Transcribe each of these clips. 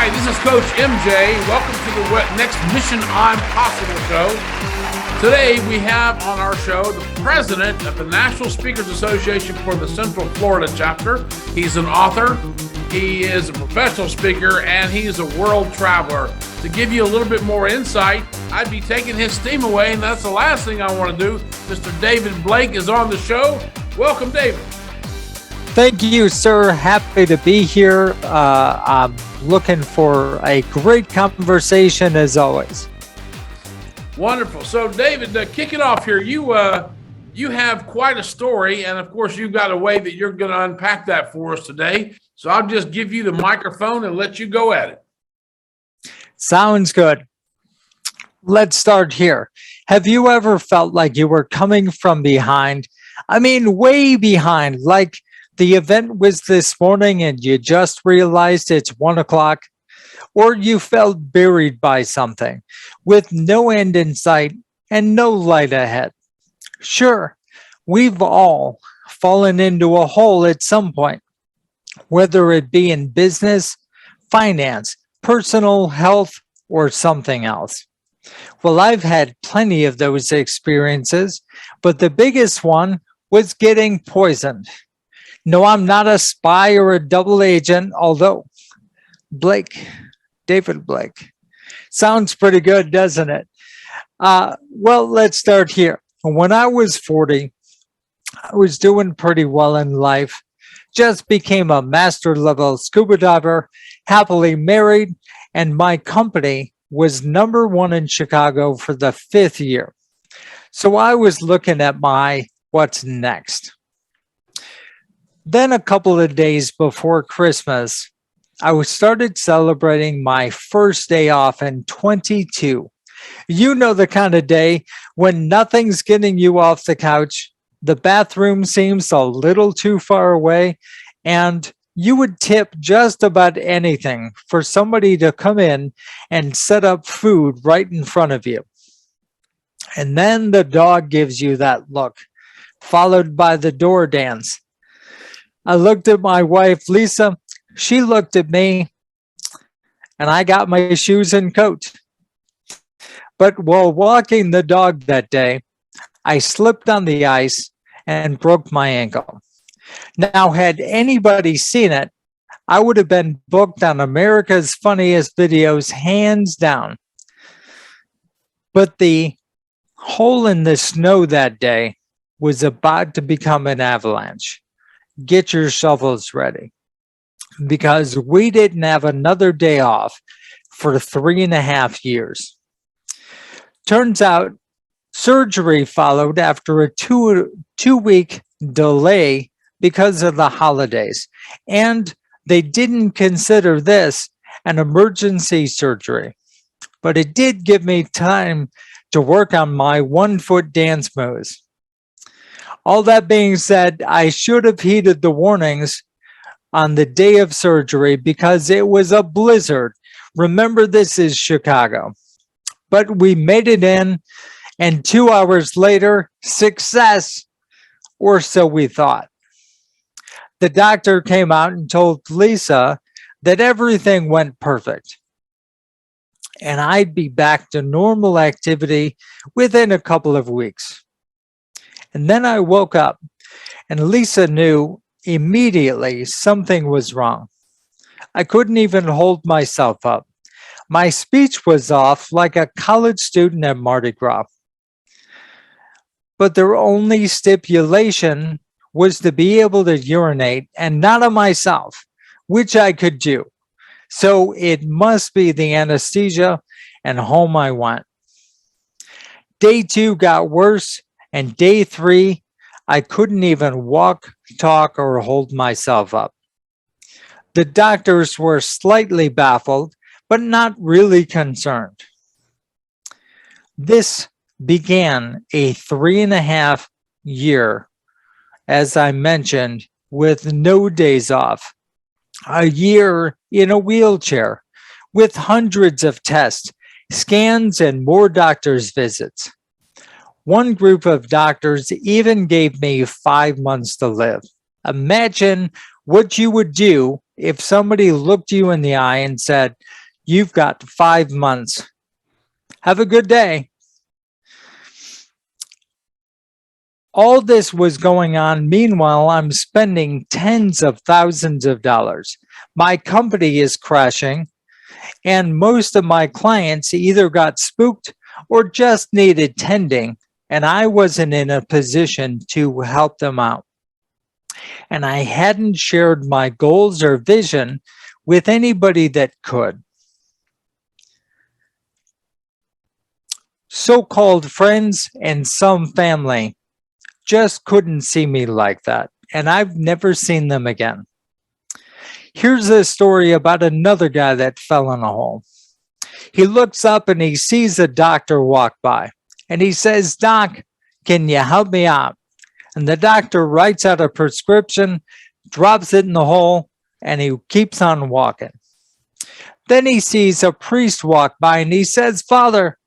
Hi, this is Coach MJ. Welcome to the next Mission Impossible show. Today we have on our show the president of the National Speakers Association for the Central Florida chapter. He's an author, he is a professional speaker, and he's a world traveler. To give you a little bit more insight, I'd be taking his steam away, and that's the last thing I want to do. Mr. David Blake is on the show. Welcome, David. Thank you, sir. Happy to be here. I'm looking for a great conversation as always. Wonderful. So, David, kick it off here. You have quite a story, and of course, you've got a way that you're going to unpack that for us today. So I'll just give you the microphone and let you go at it. Sounds good. Let's start here. Have you ever felt like you were coming from behind? I mean, way behind, like the event was this morning and you just realized it's 1 o'clock, or you felt buried by something with no end in sight and no light ahead. Sure, we've all fallen into a hole at some point, whether it be in business, finance, personal health, or something else. Well, I've had plenty of those experiences, but the biggest one was getting poisoned. No, I'm not a spy or a double agent, although David Blake, sounds pretty good, doesn't it? Well, let's start here. When I was 40, I was doing pretty well in life, just became a master level scuba diver, happily married, and my company was #1 in Chicago for the 5th year. So I was looking at my what's next. Then a couple of days before Christmas, I started celebrating my first day off in 22. You know, the kind of day when nothing's getting you off the couch, the bathroom seems a little too far away, and you would tip just about anything for somebody to come in and set up food right in front of you. And then the dog gives you that look, followed by the door dance. I looked at my wife, Lisa. She looked at me, and I got my shoes and coat. But while walking the dog that day, I slipped on the ice and broke my ankle. Now, had anybody seen it, I would have been booked on America's Funniest Videos, hands down. But the hole in the snow that day was about to become an avalanche. Get your shovels ready, because we didn't have another day off for 3.5 years. Turns out surgery followed after a two-week delay because of the holidays, and they didn't consider this an emergency surgery. But it did give me time to work on my 1-foot dance moves. All that being said, I should have heeded the warnings on the day of surgery because it was a blizzard. Remember, this is Chicago. But we made it in, and 2 hours later, success, or so we thought. The doctor came out and told Lisa that everything went perfect, and I'd be back to normal activity within a couple of weeks. And then I woke up, and Lisa knew immediately something was wrong. I couldn't even hold myself up. My speech was off like a college student at Mardi Gras. But their only stipulation was to be able to urinate, and not on myself, which I could do. So it must be the anesthesia, and home I went. Day 2 got worse, and day 3, I couldn't even walk, talk, or hold myself up. The doctors were slightly baffled, but not really concerned. This began a 3.5 year, as I mentioned, with no days off. A year in a wheelchair, with hundreds of tests, scans, and more doctor's visits. One group of doctors even gave me 5 months to live. Imagine what you would do if somebody looked you in the eye and said, "You've got 5 months. Have a good day." All this was going on. Meanwhile, I'm spending tens of thousands of dollars. My company is crashing, and most of my clients either got spooked or just needed tending, and I wasn't in a position to help them out. And I hadn't shared my goals or vision with anybody that could. So-called friends and some family just couldn't see me like that, and I've never seen them again. Here's a story about another guy that fell in a hole. He looks up and he sees a doctor walk by, and he says, "Doc, can you help me out?" And the doctor writes out a prescription, drops it in the hole, and he keeps on walking. Then he sees a priest walk by and he says, "Father,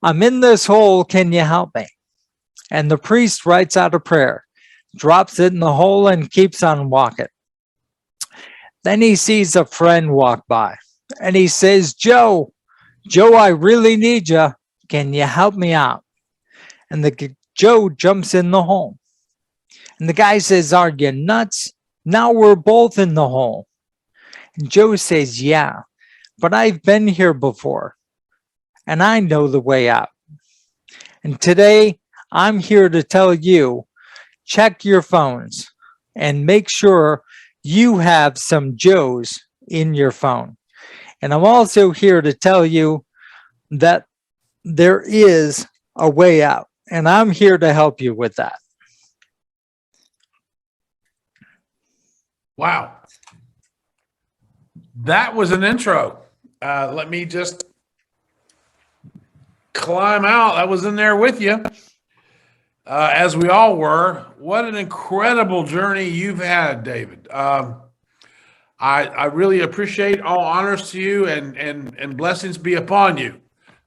I'm in this hole, can you help me?" And the priest writes out a prayer, drops it in the hole, and keeps on walking. Then he sees a friend walk by and he says, Joe, I really need you. Can you help me out?" And Joe jumps in the hole. And the guy says, "Are you nuts? Now we're both in the hole." And Joe says, "Yeah, but I've been here before and I know the way out. And today I'm here to tell you, check your phones and make sure you have some Joes in your phone. And I'm also here to tell you that there is a way out, and I'm here to help you with that." Wow. That was an intro. Let me just climb out. I was in there with you, as we all were. What an incredible journey you've had, David. I really appreciate. All honors to you, and blessings be upon you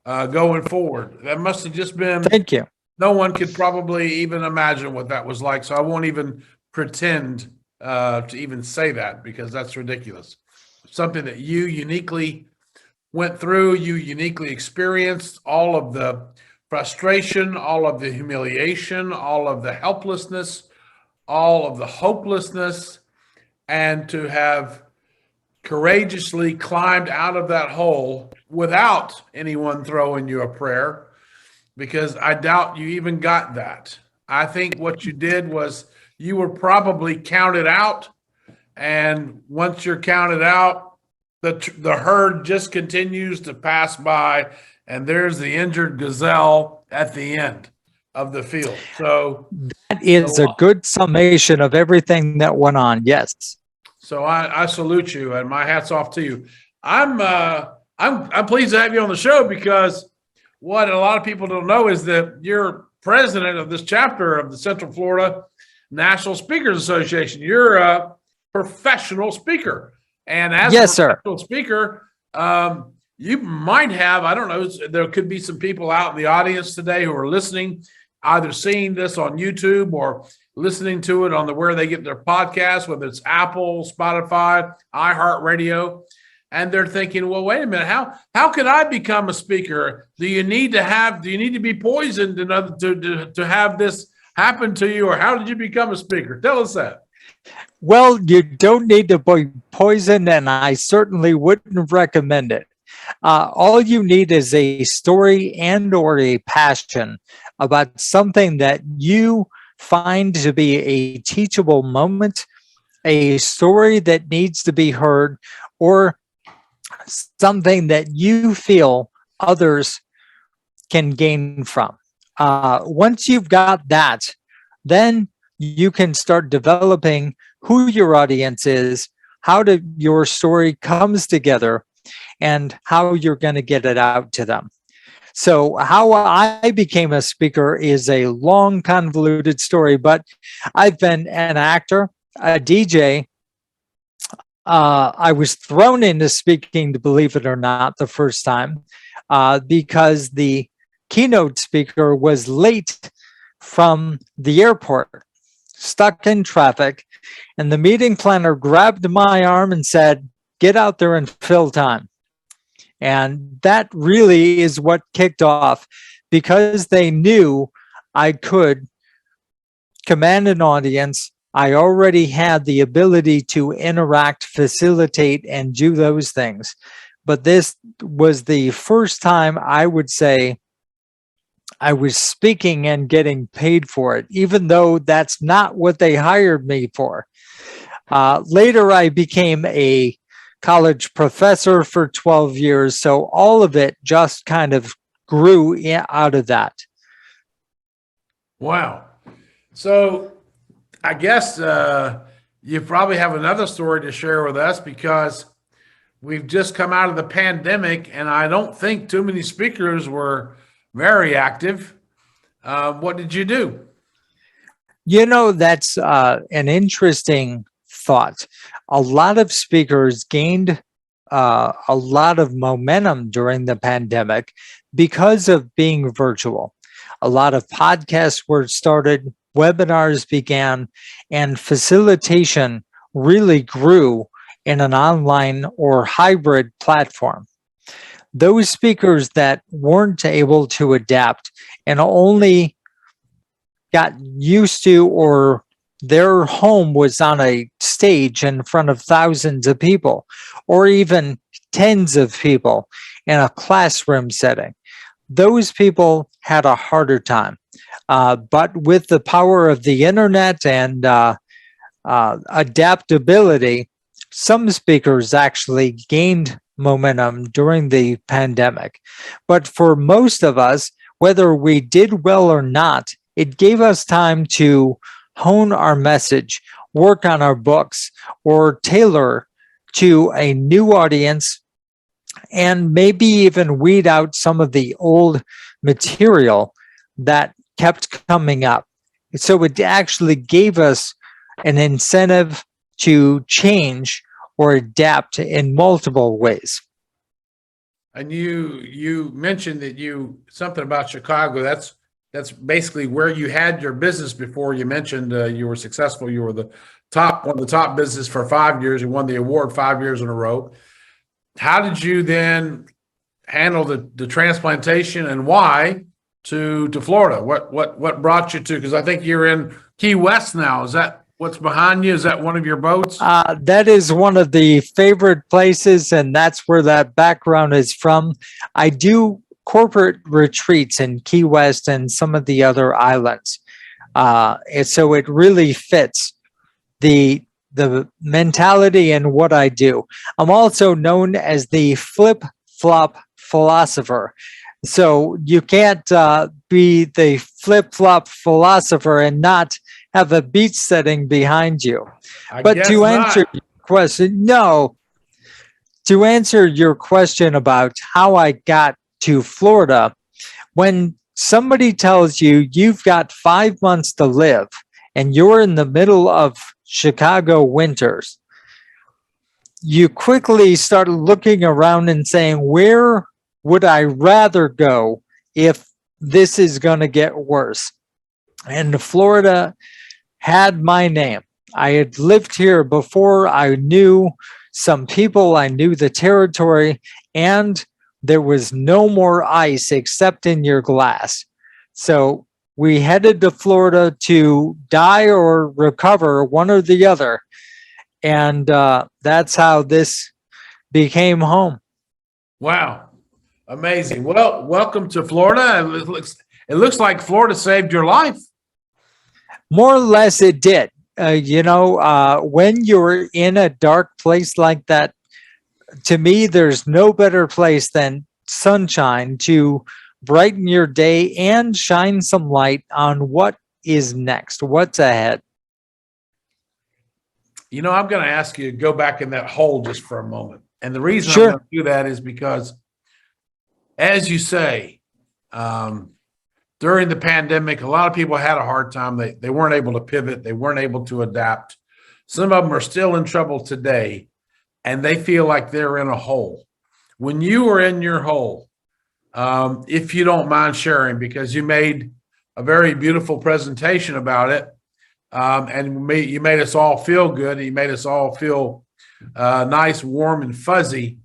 going forward. That must have just been. Thank you. No one could probably even imagine what that was like. So I won't even pretend to even say that, because that's ridiculous. Something that you uniquely went through, you uniquely experienced, all of the frustration, all of the humiliation, all of the helplessness, all of the hopelessness, and to have courageously climbed out of that hole without anyone throwing you a prayer, because I doubt you even got that. I think what you did was you were probably counted out, and once you're counted out, the herd just continues to pass by, and there's the injured gazelle at the end of the field. So that is a good summation of everything that went on. Yes. So I salute you, and my hat's off to you. I'm pleased to have you on the show, because what a lot of people don't know is that you're president of this chapter of the Central Florida National Speakers Association. You're a professional speaker, and as yes, a professional speaker, you might have, I don't know, there could be some people out in the audience today who are listening, either seeing this on YouTube or listening to it on where they get their podcast, whether it's Apple, Spotify, iHeartRadio, and they're thinking, well, wait a minute, how could I become a speaker? Do you need to be poisoned to have this happen to you, or how did you become a speaker? Tell us that. Well, you don't need to be poisoned, and I certainly wouldn't recommend it. All you need is a story and or a passion about something that you find to be a teachable moment, a story that needs to be heard, or something that you feel others can gain from. Once you've got that, then you can start developing who your audience is, how your story comes together, and how you're going to get it out to them. So how I became a speaker is a long, convoluted story, but I've been an actor, a DJ. I was thrown into speaking, to believe it or not, the first time, because the keynote speaker was late from the airport. stuck in traffic, and the meeting planner grabbed my arm and said, "Get out there and fill time." And that really is what kicked off, because they knew I could command an audience. I already had the ability to interact, facilitate, and do those things. But this was the first time I would say I was speaking and getting paid for it, even though that's not what they hired me for. Later, I became a college professor for 12 years. So all of it just kind of grew out of that. Wow. So I guess you probably have another story to share with us, because we've just come out of the pandemic and I don't think too many speakers were very active. What did you do? That's an interesting thought. A lot of speakers gained a lot of momentum during the pandemic because of being virtual. A lot of podcasts were started, webinars began, and facilitation really grew in an online or hybrid platform. Those speakers that weren't able to adapt and only got used to, or their home was on a stage in front of thousands of people, or even tens of people in a classroom setting, those people had a harder time. But with the power of the internet and adaptability, some speakers actually gained momentum during the pandemic. But for most of us, whether we did well or not, it gave us time to hone our message, work on our books, or tailor to a new audience, and maybe even weed out some of the old material that kept coming up. So it actually gave us an incentive to change or adapt in multiple ways. And you mentioned that something about Chicago. That's basically where you had your business before. You mentioned you were successful. You were one of the top business for 5 years. You won the award 5 years in a row. How did you then handle the transplantation, and why to Florida? What brought you to? Because I think you're in Key West now. Is that what's behind you? Is that one of your boats? That is one of the favorite places, and that's where that background is from. I do corporate retreats in Key West and some of the other islands. And so it really fits the mentality and what I do. I'm also known as the flip-flop philosopher. So you can't be the flip-flop philosopher and not have a beach setting behind you. But to answer your question, no. To answer your question about how I got to Florida, when somebody tells you you've got 5 months to live and you're in the middle of Chicago winters, you quickly start looking around and saying, where would I rather go if this is going to get worse? And Florida had my name. I had lived here before. I knew some people, I knew the territory, and there was no more ice except in your glass. So we headed to Florida to die or recover, one or the other. And that's how this became home. Wow. Amazing. Well, welcome to Florida. It looks like Florida saved your life. More or less it did. When you're in a dark place like that, to me, there's no better place than sunshine to brighten your day and shine some light on what is next, what's ahead. I'm going to ask you to go back in that hole just for a moment. And the reason Sure. I'm going to do that is because, as you say, during the pandemic, a lot of people had a hard time. They weren't able to pivot. They weren't able to adapt. Some of them are still in trouble today, and they feel like they're in a hole. When you were in your hole, if you don't mind sharing, because you made a very beautiful presentation about it, and you made us all feel good. And you made us all feel nice, warm, and fuzzy.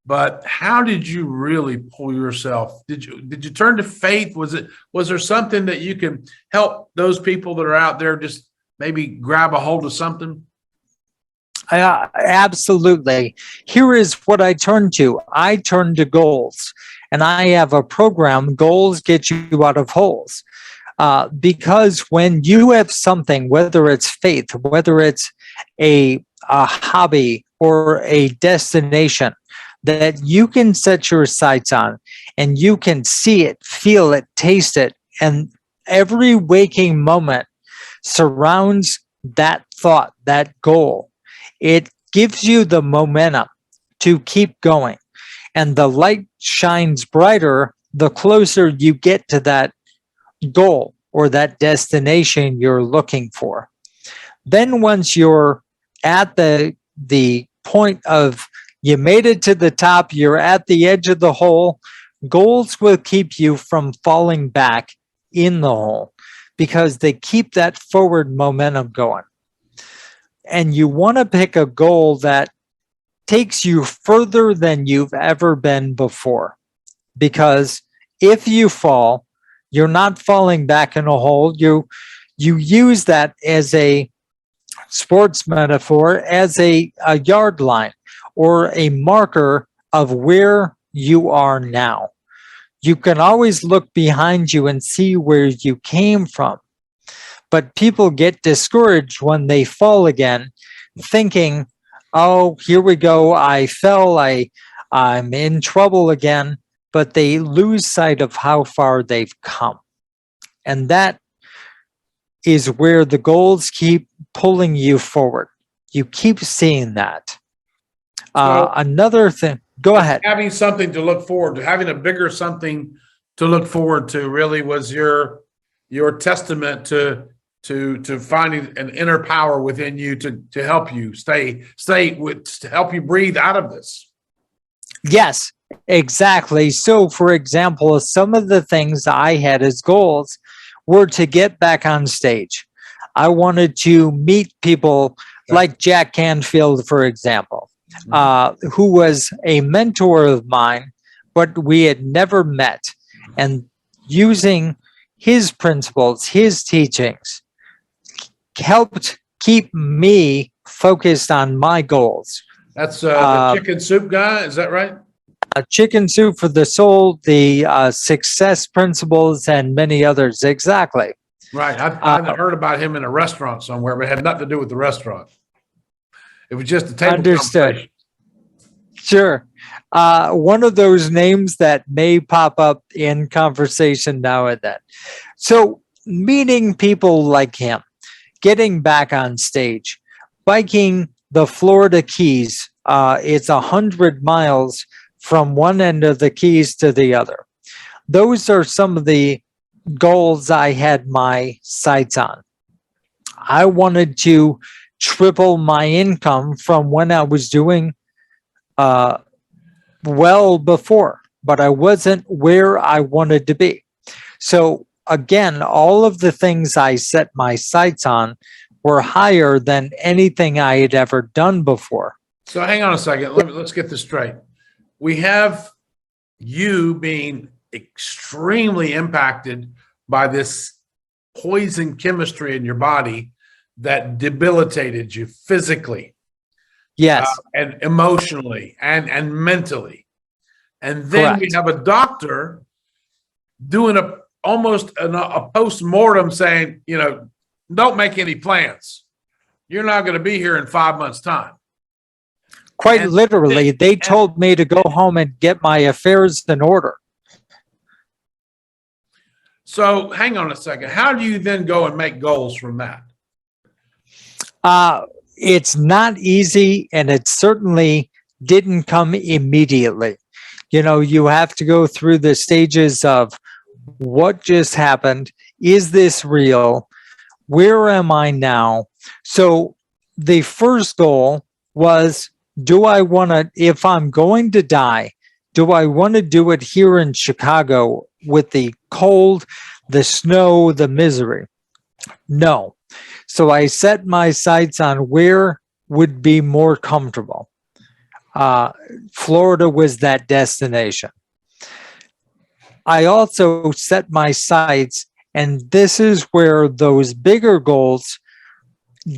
But how did you really pull yourself? Did you turn to faith? Was there something that you can help those people that are out there just maybe grab a hold of something? Absolutely. Here is what I turn to. I turn to goals, and I have a program. Goals get you out of holes. Because when you have something, whether it's faith, whether it's a hobby or a destination that you can set your sights on, and you can see it, feel it, taste it, and every waking moment surrounds that thought, that goal. It gives you the momentum to keep going. And the light shines brighter the closer you get to that goal or that destination you're looking for. Then once you're at the point of you made it to the top, you're at the edge of the hole, goals will keep you from falling back in the hole because they keep that forward momentum going. And you want to pick a goal that takes you further than you've ever been before. Because if you fall, you're not falling back in a hole. You use that as a sports metaphor, as a yard line or a marker of where you are now. You can always look behind you and see where you came from. But people get discouraged when they fall again, thinking, oh, here we go, I fell, I'm in trouble again. But they lose sight of how far they've come. And that is where the goals keep pulling you forward. You keep seeing that. Another thing, go ahead. Having something to look forward to, having a bigger something to look forward to really was your testament to finding an inner power within you to help you stay to help you breathe out of this. Yes, exactly. So, for example, some of the things I had as goals were to get back on stage. I wanted to meet people like Jack Canfield, for example, who was a mentor of mine, but we had never met. And using his principles, his teachings, helped keep me focused on my goals. That's the chicken soup guy, is that right? Chicken Soup for the Soul, the success principles, and many others. Exactly. Right. I've heard about him in a restaurant somewhere, but it had nothing to do with the restaurant. It was just a table Understood. Sure. One of those names that may pop up in conversation now and then. So meeting people like him, getting back on stage, biking the Florida Keys. It's 100 miles from one end of the Keys to the other. Those are some of the goals I had my sights on. I wanted to triple my income from when I was doing well before, but I wasn't where I wanted to be. So again, all of the things I set my sights on were higher than anything I had ever done before. So hang on a second. Let's get this straight. We have you being extremely impacted by this poison chemistry in your body that debilitated you physically. Yes. And emotionally and mentally. And then Correct. we have a doctor doing almost a post-mortem saying, don't make any plans. You're not going to be here in 5 months' time. Quite literally, they told me to go home and get my affairs in order. So hang on a second. How do you then go and make goals from that? It's not easy, and it certainly didn't come immediately. You have to go through the stages of what just happened. Is this real? Where am I now? So the first goal was, do I want to, if I'm going to die, do I want to do it here in Chicago with the cold, the snow, the misery? No. So I set my sights on where would be more comfortable. Florida was that destination. I also set my sights, and this is where those bigger goals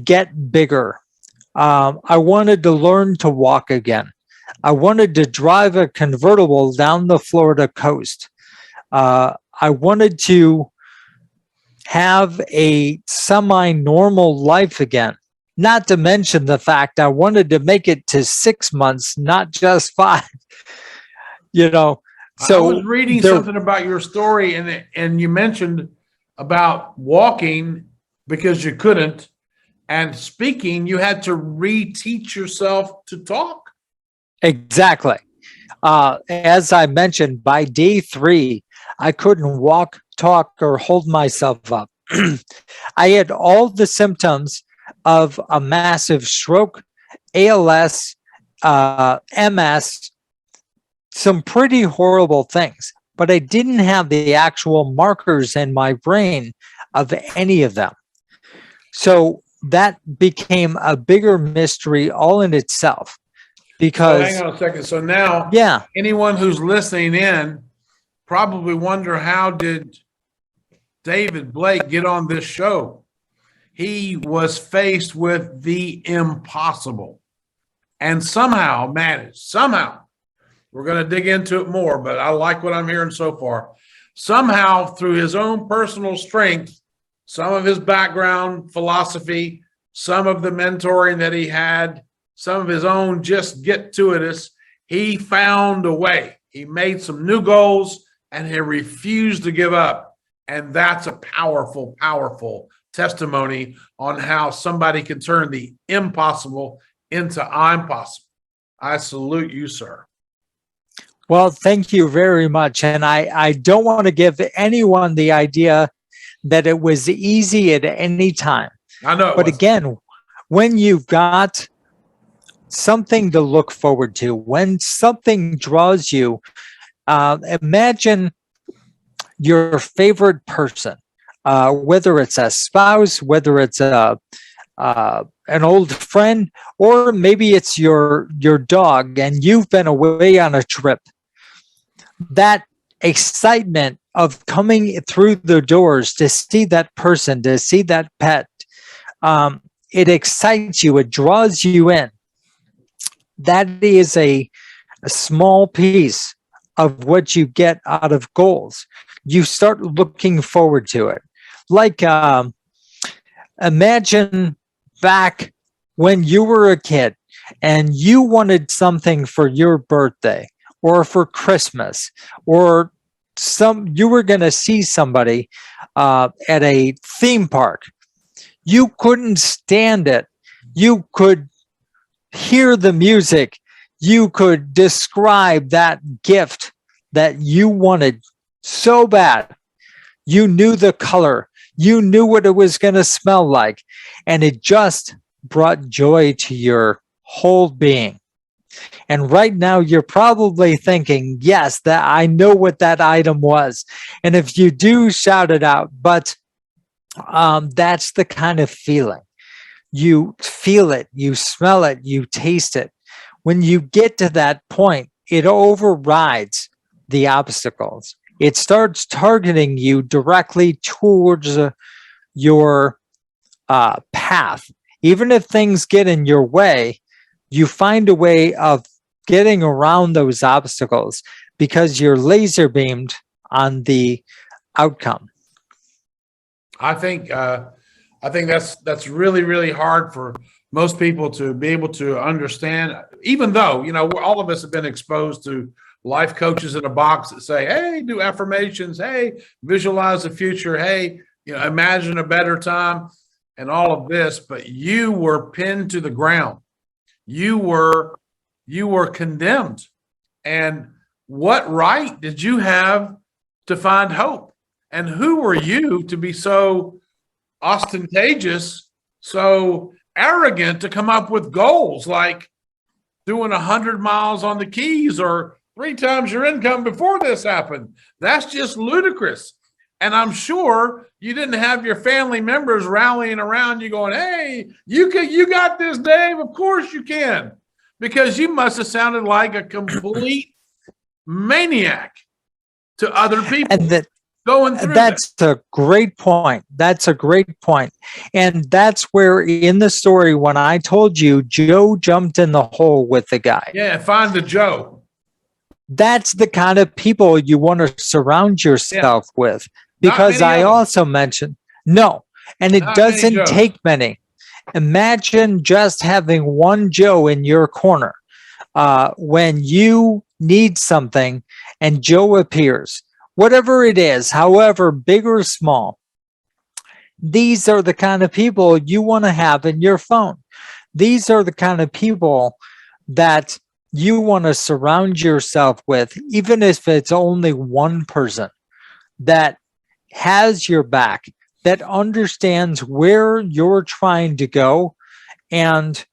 get bigger. I wanted to learn to walk again. I wanted to drive a convertible down the Florida coast. I wanted to have a semi-normal life again. Not to mention the fact I wanted to make it to 6 months, not just 5. I was reading something about your story, and you mentioned about walking because you couldn't, and speaking, you had to reteach yourself to talk. Exactly. As I mentioned, by day 3, I couldn't walk, talk, or hold myself up. I had all the symptoms of a massive stroke, ALS, MS, some pretty horrible things, but I didn't have the actual markers in my brain of any of them. So that became a bigger mystery all in itself. Because hang on a second. So now, anyone who's listening in probably wonder, how did David Blake get on this show? He was faced with the impossible and somehow managed, we're going to dig into it more, but I like what I'm hearing so far. Somehow, through his own personal strength, some of his background, philosophy, some of the mentoring that he had, some of his own just get to it, he found a way. He made some new goals and he refused to give up. And that's a powerful, powerful testimony on how somebody can turn the impossible into I'm possible. I salute you, sir. Well, thank you very much. And I don't want to give anyone the idea that it was easy at any time. I know. But again, when you've got something to look forward to, when something draws you, imagine your favorite person, whether it's a spouse, whether it's an old friend, or maybe it's your dog and you've been away on a trip. That excitement of coming through the doors to see that person, to see that pet, it excites you, it draws you in. That is a small piece of what you get out of goals. You start looking forward to it. Like, imagine back when you were a kid and you wanted something for your birthday or for Christmas, or you were going to see somebody at a theme park. You couldn't stand it. You could hear the music. You could describe that gift that you wanted so bad. You knew the color. You knew what it was going to smell like. And it just brought joy to your whole being. And right now you're probably thinking, yes, that I know what that item was. And if you do, shout it out. But that's the kind of feeling. You feel it, you smell it, you taste it. When you get to that point, it overrides the obstacles. It starts targeting you directly towards your path. Even if things get in your way, you find a way of getting around those obstacles because you're laser beamed on the outcome. I think that's really, really hard for most people to be able to understand, even though, all of us have been exposed to life coaches in a box that say, hey, do affirmations. Hey, visualize the future. Hey, imagine a better time and all of this, but you were pinned to the ground. You were condemned. And what right did you have to find hope? And who were you to be so ostentatious, so arrogant to come up with goals like doing 100 miles on the Keys or 3 times your income before this happened? That's just ludicrous. And I'm sure you didn't have your family members rallying around you going, hey, you got this, Dave. Of course you can. Because you must have sounded like a complete maniac to other people. And going through that's a great point. That's a great point. And that's where in the story, when I told you Joe jumped in the hole with the guy. Yeah, find the Joe. That's the kind of people you want to surround yourself with. Because I also mentioned, no, and it doesn't take many. Imagine just having one Joe in your corner when you need something and Joe appears. Whatever it is, however big or small, these are the kind of people you want to have in your phone. These are the kind of people that you want to surround yourself with, even if it's only one person that has your back, that understands where you're trying to go and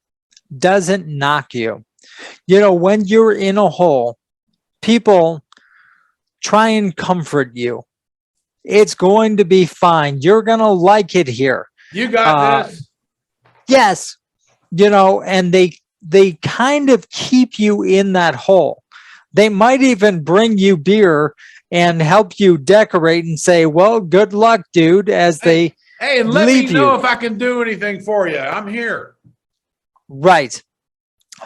doesn't knock you. You know, when you're in a hole, people try and comfort you. It's going to be fine. You're going to like it here. You got this. Yes. You know, and they kind of keep you in that hole. They might even bring you beer and help you decorate and say, well, good luck, dude, as they Hey, and let me leave know you. if I can do anything for you. I'm here. Right.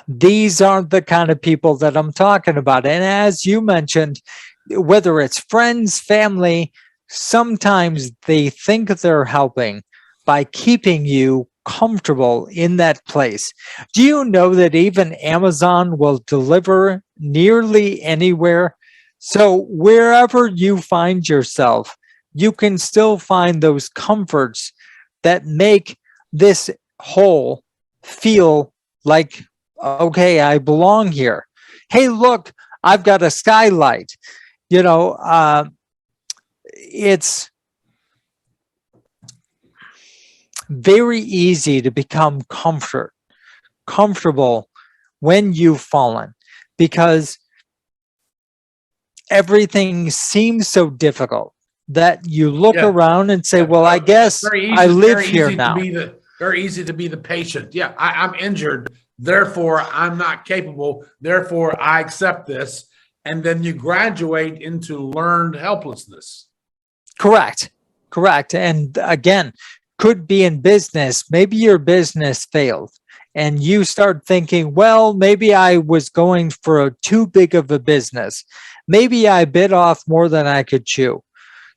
These aren't the kind of people that I'm talking about. And as you mentioned, whether it's friends, family, sometimes they think they're helping by keeping you comfortable in that place. Do you know that even Amazon will deliver nearly anywhere? So wherever you find yourself, you can still find those comforts that make this hole feel like, okay, I belong here. Hey, look, I've got a skylight. You know, it's very easy to become comfortable when you've fallen, because everything seems so difficult that you look around and say, well, I guess I live here now. Very easy to be the patient. Yeah, I'm injured. Therefore, I'm not capable. Therefore, I accept this. And then you graduate into learned helplessness. Correct. And again, could be in business. Maybe your business failed and you start thinking, well, maybe I was going for too big of a business. Maybe I bit off more than I could chew.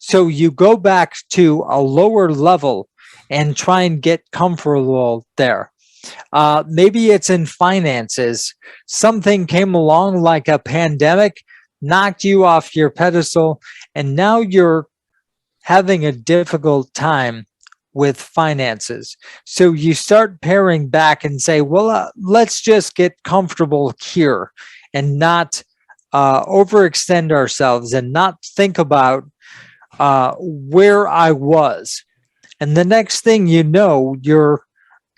So you go back to a lower level and try and get comfortable there. Maybe it's in finances. Something came along like a pandemic, knocked you off your pedestal, and now you're having a difficult time with finances. So you start paring back and say, well, let's just get comfortable here and not overextend ourselves and not think about where I was. And the next thing you know, you're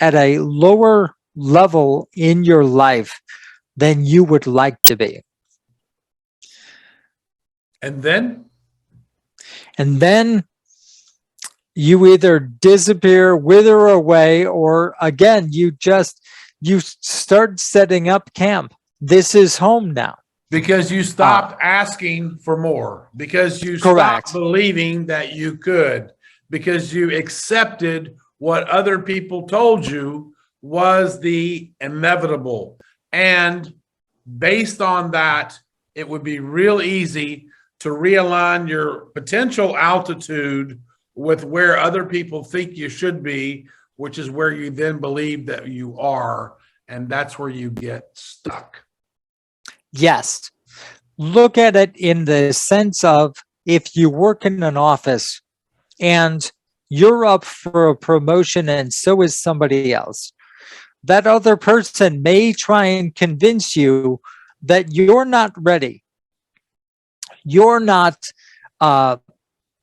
at a lower level in your life than you would like to be. And then you either disappear, wither away, or again, you start setting up camp. This is home now. Because you stopped asking for more, because you stopped believing that you could, because you accepted what other people told you was the inevitable. And based on that, it would be real easy to realign your potential altitude with where other people think you should be, which is where you then believe that you are. And that's where you get stuck. Yes. Look at it in the sense of if you work in an office and you're up for a promotion and so is somebody else, that other person may try and convince you that you're not ready. You're not,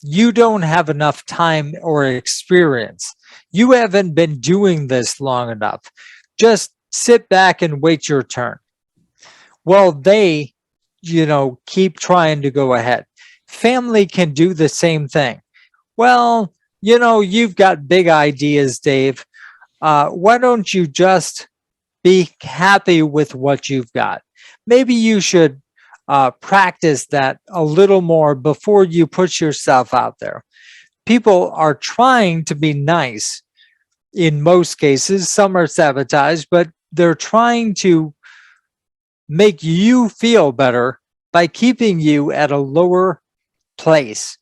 you don't have enough time or experience. You haven't been doing this long enough. Just sit back and wait your turn. Well, they, keep trying to go ahead. Family can do the same thing. Well, you've got big ideas, Dave. Why don't you just be happy with what you've got? Maybe you should practice that a little more before you put yourself out there. People are trying to be nice in most cases. Some are sabotaged, but they're trying to make you feel better by keeping you at a lower place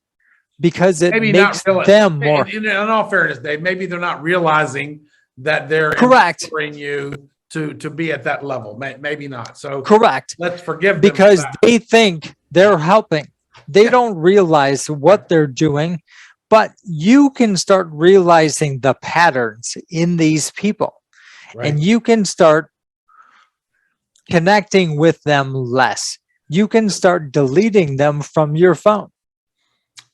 because it Maybe makes not real. them more In all fairness, Dave, maybe they're not realizing that they're correct. empowering you to be at that level. Maybe not. So Correct. let's forgive them Because for that. they think they're helping. They don't realize what they're doing, but you can start realizing the patterns in these people, Right. and you can start connecting with them less. You can start deleting them from your phone.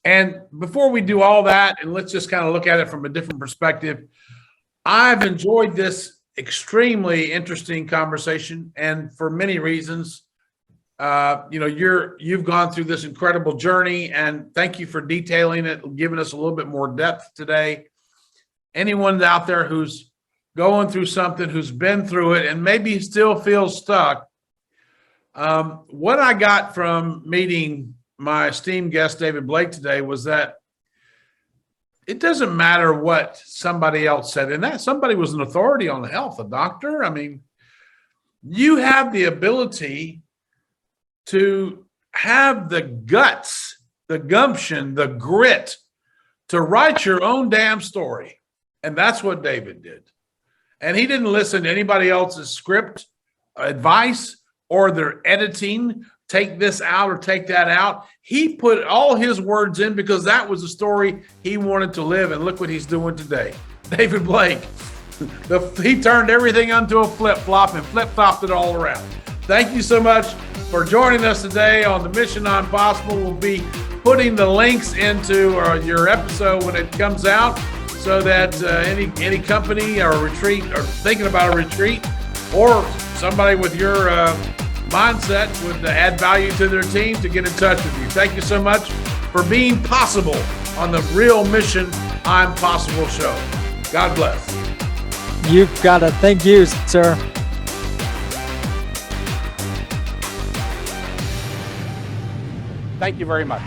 And before we do all that, and let's just kind of look at it from a different perspective, I've enjoyed this extremely interesting conversation, and for many reasons. You've gone through this incredible journey, and thank you for detailing it, giving us a little bit more depth today. Anyone out there who's going through something, who's been through it, and maybe still feels stuck, what I got from meeting my esteemed guest, David Blake, today was that it doesn't matter what somebody else said. And that somebody was an authority on health, a doctor. I mean, you have the ability to have the guts, the gumption, the grit to write your own damn story. And that's what David did. And he didn't listen to anybody else's script, advice, or their editing. Take this out or take that out. He put all his words in because that was the story he wanted to live. And look what he's doing today. David Blake, he turned everything onto a flip-flop and flip-flopped it all around. Thank you so much for joining us today on the Mission Impossible. We'll be putting the links into your episode when it comes out so that any company or retreat or thinking about a retreat or somebody with your mindset would add value to their team to get in touch with you. Thank you so much for being possible on the Real Mission I'm Possible show. God bless. You've got it. Thank you, sir. Thank you very much.